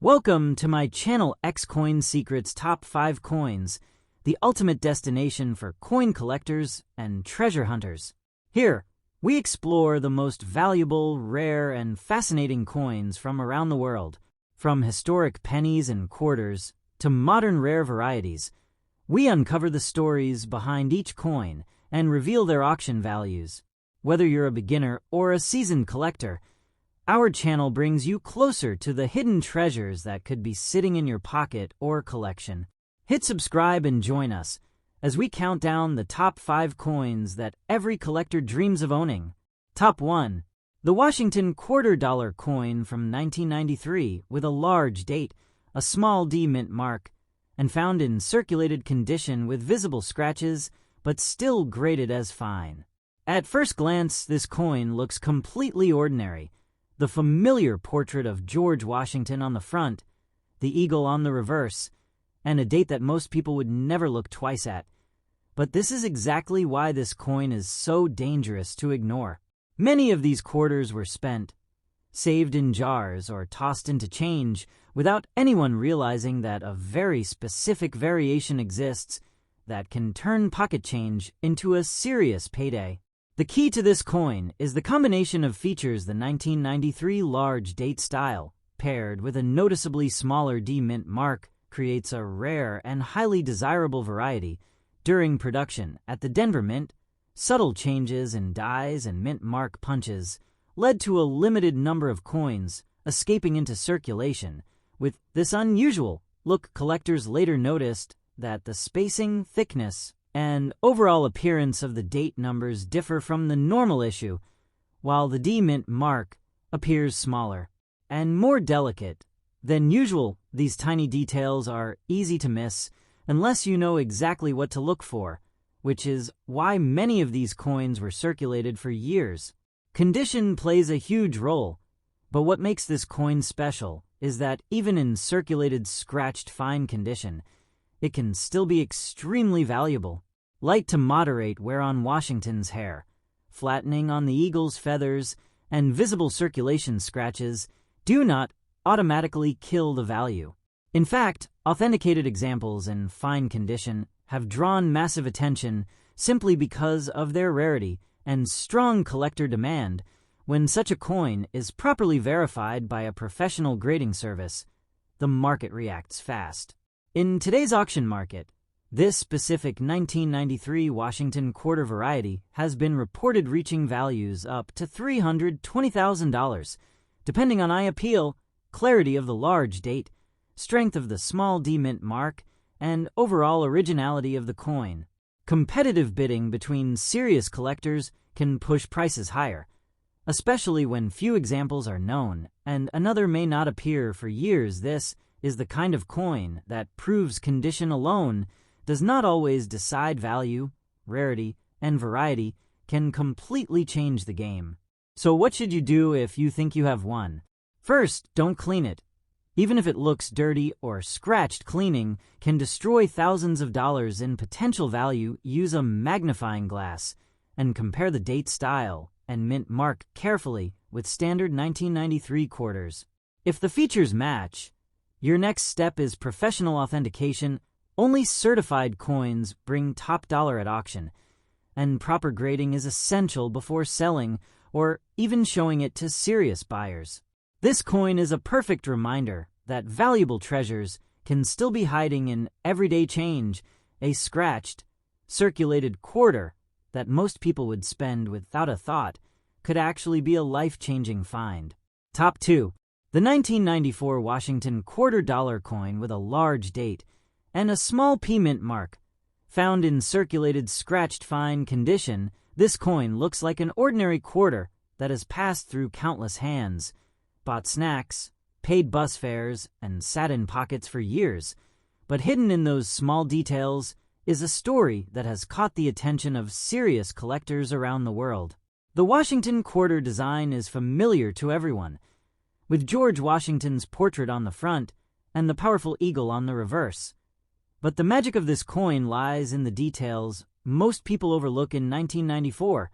Welcome to my channel X-Coin Secrets Top 5 Coins, the ultimate destination for coin collectors and treasure hunters. Here, we explore the most valuable, rare, and fascinating coins from around the world. From historic pennies and quarters to modern rare varieties, we uncover the stories behind each coin and reveal their auction values. Whether you're a beginner or a seasoned collector, our channel brings you closer to the hidden treasures that could be sitting in your pocket or collection. Hit subscribe and join us as we count down the top 5 coins that every collector dreams of owning. Top 1. The Washington Quarter Dollar coin from 1993 with a large date, a small D mint mark, and found in circulated condition with visible scratches but still graded as fine. At first glance, this coin looks completely ordinary. The familiar portrait of George Washington on the front, the eagle on the reverse, and a date that most people would never look twice at. But this is exactly why this coin is so dangerous to ignore. Many of these quarters were spent, saved in jars, or tossed into change without anyone realizing that a very specific variation exists that can turn pocket change into a serious payday. The key to this coin is the combination of features the 1993 large date style, paired with a noticeably smaller D mint mark, creates a rare and highly desirable variety. During production at the Denver Mint, subtle changes in dies and mint mark punches led to a limited number of coins escaping into circulation. With this unusual look, collectors later noticed that the spacing, thickness, and overall appearance of the date numbers differ from the normal issue, while the D mint mark appears smaller and more delicate than usual. These tiny details are easy to miss unless you know exactly what to look for, which is why many of these coins were circulated for years. Condition plays a huge role, but what makes this coin special is that even in circulated scratched fine condition, it can still be extremely valuable. Light to moderate wear on Washington's hair, flattening on the eagle's feathers, and visible circulation scratches do not automatically kill the value. In fact, authenticated examples in fine condition have drawn massive attention simply because of their rarity and strong collector demand. When such a coin is properly verified by a professional grading service, the market reacts fast. In today's auction market, this specific 1993 Washington Quarter variety has been reported reaching values up to $320,000, depending on eye appeal, clarity of the large date, strength of the small D mint mark, and overall originality of the coin. Competitive bidding between serious collectors can push prices higher, especially when few examples are known and another may not appear for years. This is the kind of coin that proves condition alone does not always decide value. Rarity and variety can completely change the game. So what should you do if you think you have one? First, don't clean it. Even if it looks dirty or scratched, cleaning can destroy thousands of dollars in potential value. Use a magnifying glass and compare the date style and mint mark carefully with standard 1993 quarters. If the features match, your next step is professional authentication. Only certified coins bring top dollar at auction, and proper grading is essential before selling or even showing it to serious buyers. This coin is a perfect reminder that valuable treasures can still be hiding in everyday change. A scratched, circulated quarter that most people would spend without a thought could actually be a life-changing find. Top 2. The 1994 Washington Quarter Dollar coin with a large date and a small P mint mark. Found in circulated scratched fine condition, this coin looks like an ordinary quarter that has passed through countless hands, bought snacks, paid bus fares, and sat in pockets for years. But hidden in those small details is a story that has caught the attention of serious collectors around the world. The Washington Quarter design is familiar to everyone, with George Washington's portrait on the front and the powerful eagle on the reverse. But the magic of this coin lies in the details most people overlook. In 1994,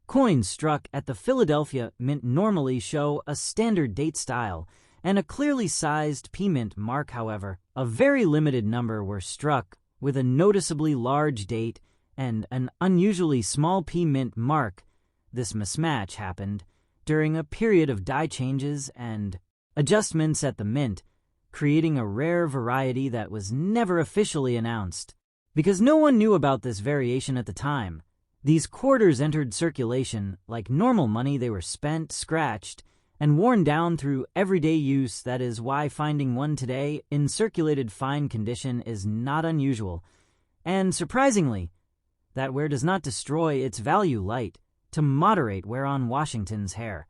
coins struck at the Philadelphia Mint normally show a standard date style and a clearly sized P-Mint mark. However, a very limited number were struck with a noticeably large date and an unusually small P-Mint mark. This mismatch happened during a period of die changes and adjustments at the mint, creating a rare variety that was never officially announced. Because no one knew about this variation at the time, these quarters entered circulation like normal money. They were spent, scratched, and worn down through everyday use. That is why finding one today in circulated fine condition is not unusual. And surprisingly, that wear does not destroy its value. Light to moderate wear on Washington's hair,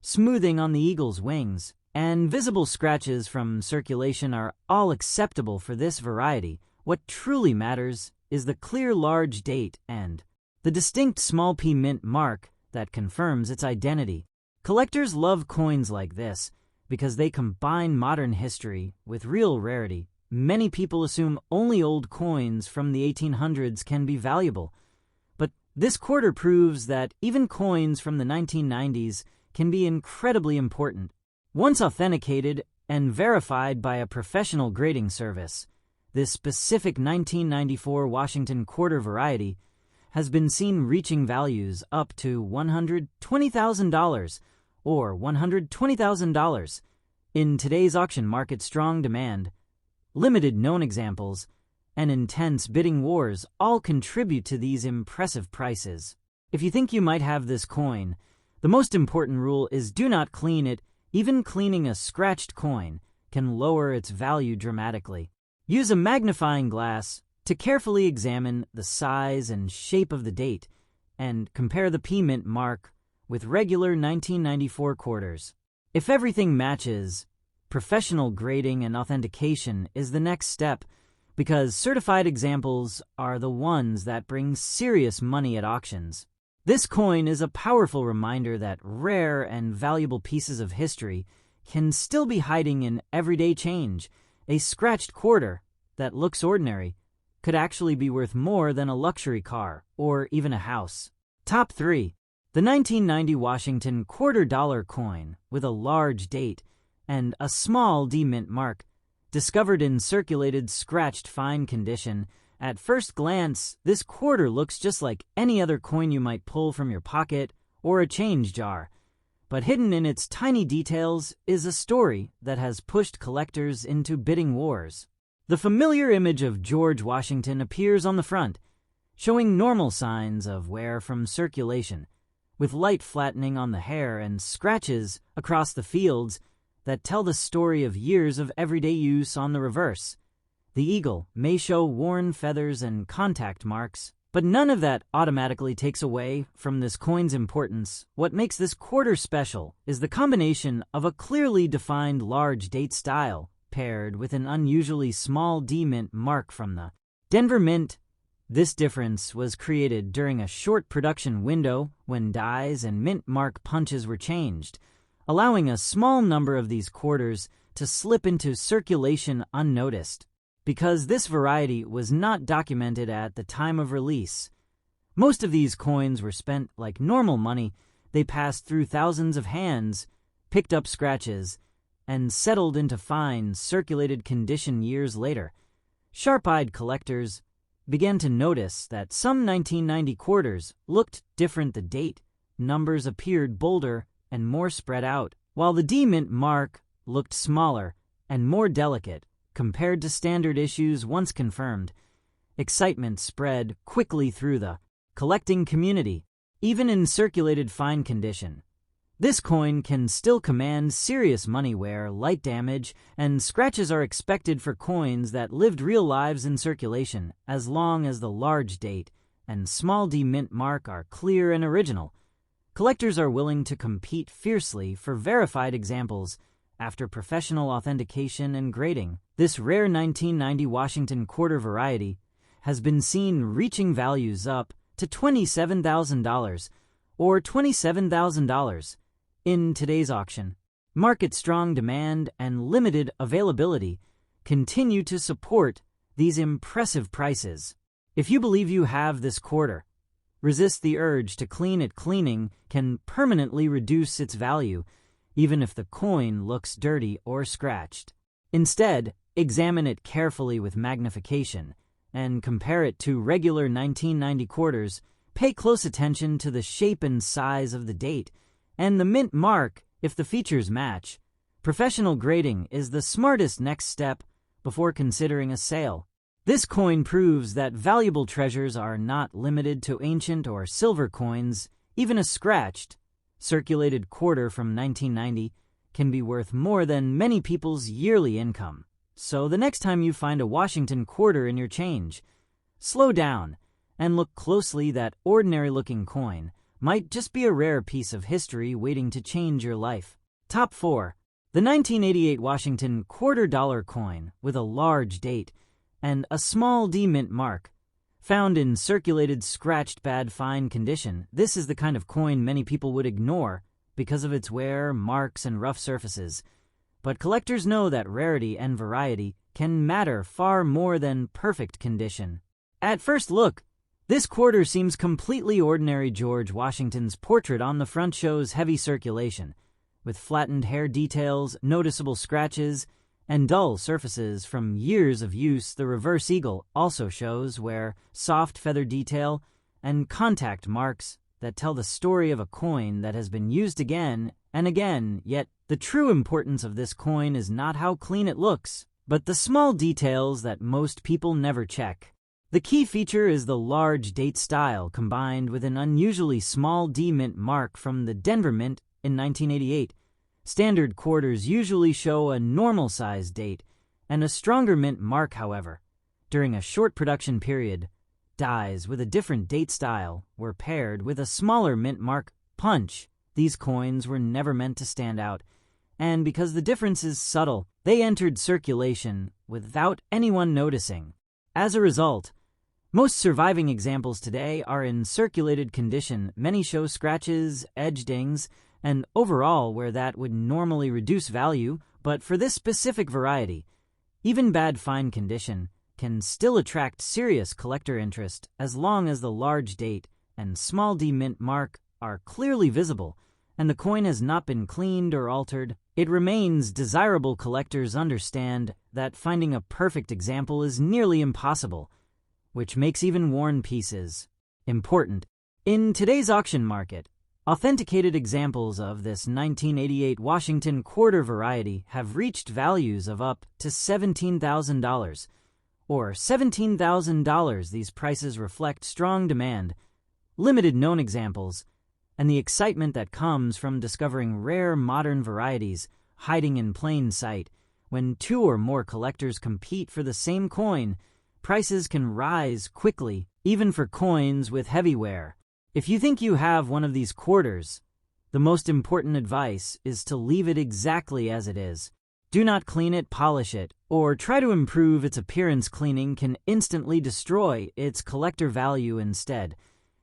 smoothing on the eagle's wings, and visible scratches from circulation are all acceptable for this variety. What truly matters is the clear large date and the distinct small P-Mint mark that confirms its identity. Collectors love coins like this because they combine modern history with real rarity. Many people assume only old coins from the 1800s can be valuable, but this quarter proves that even coins from the 1990s can be incredibly important. Once authenticated and verified by a professional grading service, this specific 1994 Washington quarter variety has been seen reaching values up to $120,000 or $120,000 in today's auction market. Strong demand, limited known examples, and intense bidding wars all contribute to these impressive prices. If you think you might have this coin, the most important rule is do not clean it. Even cleaning a scratched coin can lower its value dramatically. Use a magnifying glass to carefully examine the size and shape of the date and compare the P-Mint mark with regular 1994 quarters. If everything matches, professional grading and authentication is the next step, because certified examples are the ones that bring serious money at auctions. This coin is a powerful reminder that rare and valuable pieces of history can still be hiding in everyday change. A scratched quarter that looks ordinary could actually be worth more than a luxury car or even a house. Top 3. The 1990 Washington $quarter coin with a large date and a small D-Mint mark, discovered in circulated scratched fine condition. At first glance, this quarter looks just like any other coin you might pull from your pocket or a change jar, but hidden in its tiny details is a story that has pushed collectors into bidding wars. The familiar image of George Washington appears on the front, showing normal signs of wear from circulation, with light flattening on the hair and scratches across the fields that tell the story of years of everyday use. On the reverse, the eagle may show worn feathers and contact marks, but none of that automatically takes away from this coin's importance. What makes this quarter special is the combination of a clearly defined large date style paired with an unusually small D-Mint mark from the Denver Mint. This difference was created during a short production window when dies and mint mark punches were changed, allowing a small number of these quarters to slip into circulation unnoticed. Because this variety was not documented at the time of release, most of these coins were spent like normal money. They passed through thousands of hands, picked up scratches, and settled into fine, circulated condition years later. Sharp-eyed collectors began to notice that some 1990 quarters looked different. The date numbers appeared bolder and more spread out, while the D-Mint mark looked smaller and more delicate compared to standard issues once confirmed. Excitement spread quickly through the collecting community. Even in circulated fine condition, this coin can still command serious money where light damage and scratches are expected for coins that lived real lives in circulation. As long as the large date and small D-Mint mark are clear and original, collectors are willing to compete fiercely for verified examples. After professional authentication and grading, this rare 1990 Washington quarter variety has been seen reaching values up to $27,000 or $27,000 in today's auction. Market-strong demand and limited availability continue to support these impressive prices. If you believe you have this quarter, resist the urge to clean it. Cleaning can permanently reduce its value. even if the coin looks dirty or scratched. Instead, examine it carefully with magnification and compare it to regular 1990 quarters. Pay close attention to the shape and size of the date and the mint mark if the features match. Professional grading is the smartest next step before considering a sale. This coin proves that valuable treasures are not limited to ancient or silver coins. Even a scratched, circulated quarter from 1990 can be worth more than many people's yearly income. So the next time you find a Washington quarter in your change, slow down and look closely. That ordinary-looking coin might just be a rare piece of history waiting to change your life. Top 4. The 1988 Washington $quarter coin with a large date and a small D mint mark. Found in circulated, scratched, bad, fine condition, this is the kind of coin many people would ignore because of its wear, marks, and rough surfaces. But collectors know that rarity and variety can matter far more than perfect condition. At first look, this quarter seems completely ordinary. George Washington's portrait on the front shows heavy circulation, with flattened hair details, noticeable scratches, and dull surfaces from years of use. The reverse eagle also shows wear, soft feather detail, and contact marks that tell the story of a coin that has been used again and again. Yet, the true importance of this coin is not how clean it looks, but the small details that most people never check. The key feature is the large date style combined with an unusually small D mint mark from the Denver Mint in 1988. Standard quarters usually show a normal-sized date and a stronger mint mark. However, during a short production period, dies with a different date style were paired with a smaller mint mark. Punch. These coins were never meant to stand out, and because the difference is subtle, they entered circulation without anyone noticing. As a result, most surviving examples today are in circulated condition. Many show scratches, edge dings, and overall where that would normally reduce value, but for this specific variety, even bad fine condition can still attract serious collector interest as long as the large date and small D mint mark are clearly visible and the coin has not been cleaned or altered. It remains desirable. Collectors understand that finding a perfect example is nearly impossible, which makes even worn pieces important. In today's auction market, authenticated examples of this 1988 Washington quarter variety have reached values of up to $17,000 or $17,000. These prices reflect strong demand, limited known examples, and the excitement that comes from discovering rare modern varieties hiding in plain sight. When two or more collectors compete for the same coin, prices can rise quickly, even for coins with heavy wear. If you think you have one of these quarters, the most important advice is to leave it exactly as it is. Do not clean it, polish it, or try to improve its appearance. Cleaning can instantly destroy its collector value. Instead,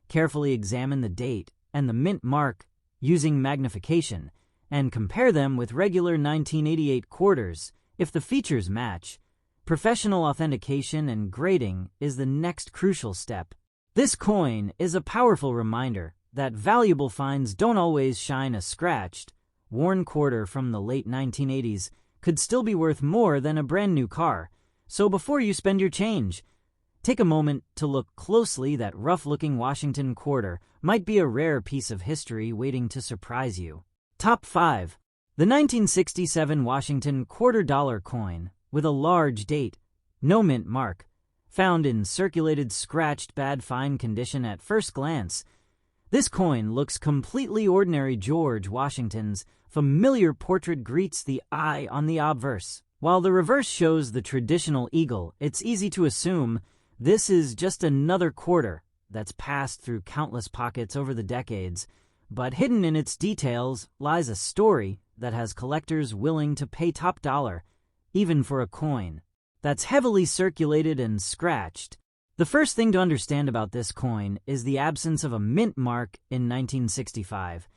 carefully examine the date and the mint mark using magnification and compare them with regular 1988 quarters. If the features match, professional authentication and grading is the next crucial step. This coin is a powerful reminder that valuable finds don't always shine. A scratched, worn quarter from the late 1980s could still be worth more than a brand new car. So before you spend your change, take a moment to look closely. That rough-looking Washington quarter might be a rare piece of history waiting to surprise you. Top 5. The 1967 Washington $quarter coin with a large date, no mint mark, found in circulated, scratched, bad fine condition. At first glance, this coin looks completely ordinary. George Washington's familiar portrait greets the eye on the obverse. While the reverse shows the traditional eagle, it's easy to assume this is just another quarter that's passed through countless pockets over the decades. But hidden in its details lies a story that has collectors willing to pay top dollar, even for a coin that's heavily circulated and scratched. The first thing to understand about this coin is the absence of a mint mark in 1965.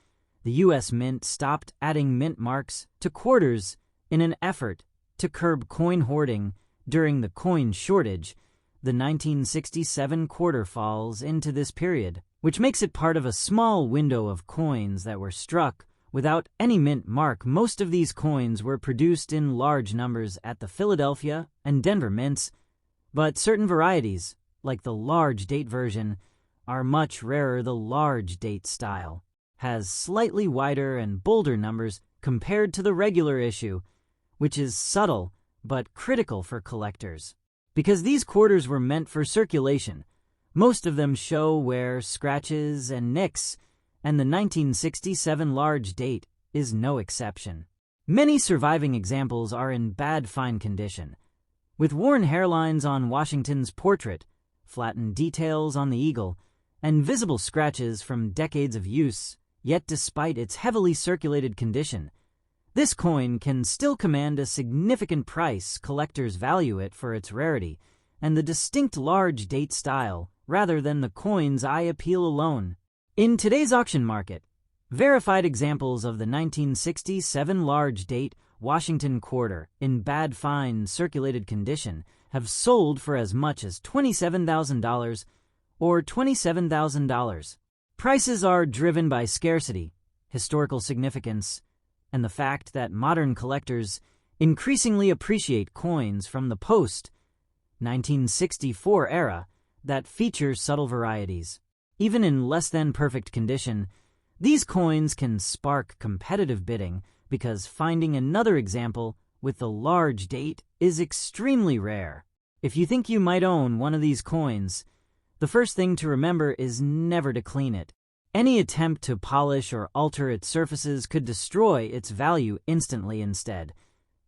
The U.S. Mint stopped adding mint marks to quarters in an effort to curb coin hoarding during the coin shortage. The 1967 quarter falls into this period, which makes it part of a small window of coins that were struck Without any mint mark, most of these coins were produced in large numbers at the Philadelphia and Denver mints, but certain varieties, like the large date version, are much rarer. The large date style has slightly wider and bolder numbers compared to the regular issue, which is subtle but critical for collectors. Because these quarters were meant for circulation, most of them show wear, scratches, and nicks, and the 1967 large date is no exception. Many surviving examples are in bad fine condition, with worn hairlines on Washington's portrait, flattened details on the eagle, and visible scratches from decades of use. Yet despite its heavily circulated condition, this coin can still command a significant price. Collectors value it for its rarity and the distinct large date style rather than the coin's eye appeal alone. In today's auction market, verified examples of the 1967 large date Washington quarter in bad fine circulated condition have sold for as much as $27,000 or $27,000. Prices are driven by scarcity, historical significance, and the fact that modern collectors increasingly appreciate coins from the post-1964 era that feature subtle varieties. Even in less than perfect condition, these coins can spark competitive bidding because finding another example with the large date is extremely rare. If you think you might own one of these coins, the first thing to remember is never to clean it. Any attempt to polish or alter its surfaces could destroy its value instantly. Instead,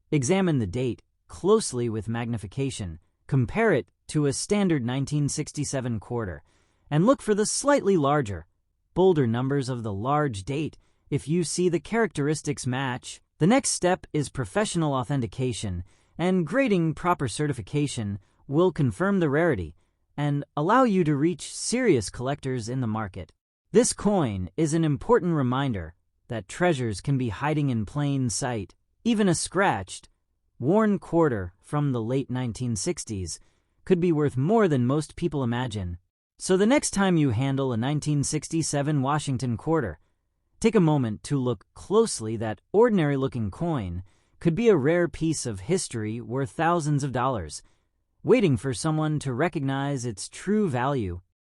examine the date closely with magnification, compare it to a standard 1967 quarter, and look for the slightly larger, bolder numbers of the large date. If you see the characteristics match, the next step is professional authentication, and grading. Proper certification will confirm the rarity and allow you to reach serious collectors in the market. This coin is an important reminder that treasures can be hiding in plain sight. Even a scratched, worn quarter from the late 1960s could be worth more than most people imagine. So the next time you handle a 1967 Washington quarter, take a moment to look closely. That ordinary-looking coin could be a rare piece of history worth thousands of dollars, waiting for someone to recognize its true value.